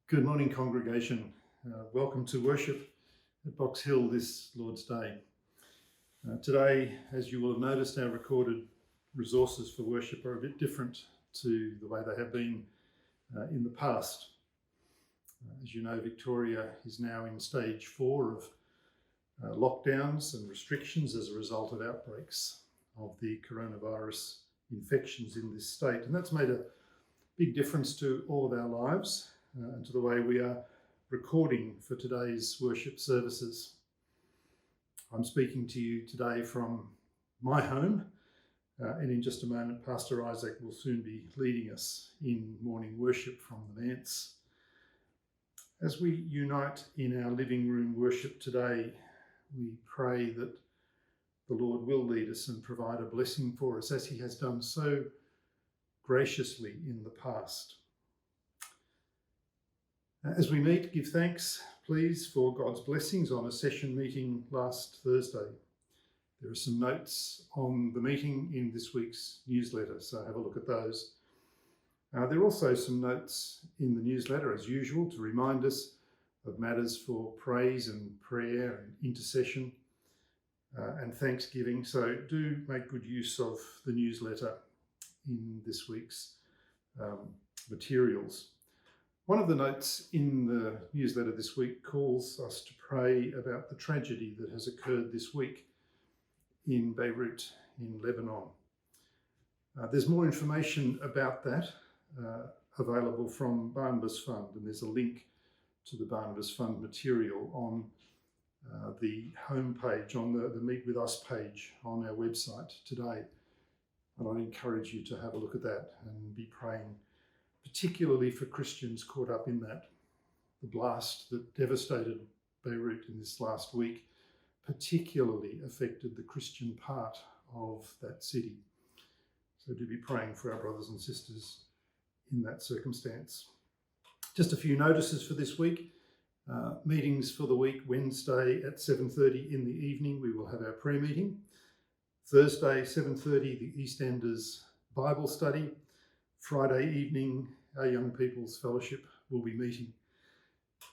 Good morning, congregation. Welcome to worship at Box Hill this Lord's Day. Today, as you will have noticed, our recorded resources for worship are a bit different to the way they have been in the past. As you know, Victoria is now in stage 4 of lockdowns and restrictions as a result of outbreaks of the coronavirus infections in this state. And that's made a big difference to all of our lives and to the way we are recording for today's worship services. I'm speaking to you today from my home, and in just a moment, Pastor Isaac will soon be leading us in morning worship from the manse. As we unite in our living room worship today, we pray that the Lord will lead us and provide a blessing for us, as he has done so graciously in the past. As we meet, give thanks, please, for God's blessings on a session meeting last Thursday. There are some notes on the meeting in this week's newsletter, so have a look at those. There are also some notes in the newsletter, as usual, to remind us of matters for praise and prayer and intercession and thanksgiving. So do make good use of the newsletter in this week's materials. One of the notes in the newsletter this week calls us to pray about the tragedy that has occurred this week in Beirut in Lebanon. There's more information about that available from Barnabas Fund, and there's a link to the Barnabas Fund material on the homepage, on the Meet With Us page on our website today. And I'd encourage you to have a look at that and be praying, particularly for Christians caught up in that. The blast that devastated Beirut in this last week particularly affected the Christian part of that city. So do be praying for our brothers and sisters in that circumstance. Just a few notices for this week. Meetings for the week: Wednesday at 7:30 in the evening, we will have our prayer meeting. Thursday, 7:30, the EastEnders Bible study. Friday evening, our Young People's Fellowship will be meeting.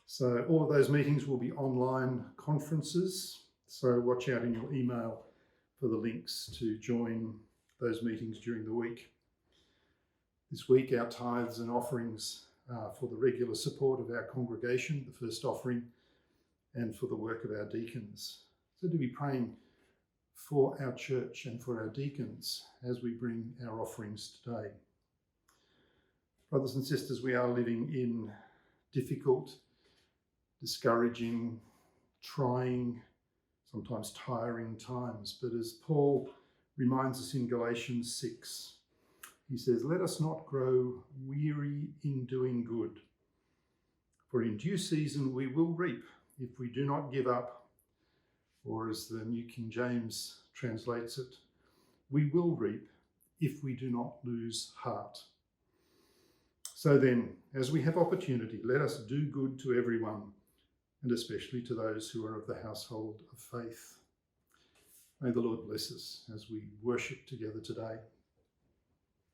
So all of those meetings will be online conferences. So watch out in your email for the links to join those meetings during the week. This week, our tithes and offerings are for the regular support of our congregation, the first offering, and for the work of our deacons. So to be praying for our church and for our deacons as we bring our offerings today. Brothers and sisters, we are living in difficult, discouraging, trying, sometimes tiring times. But as Paul reminds us in Galatians 6, he says, "Let us not grow weary in doing good, for in due season we will reap if we do not give up." Or as the New King James translates it, "We will reap if we do not lose heart." So then, as we have opportunity, let us do good to everyone, and especially to those who are of the household of faith. May the Lord bless us as we worship together today.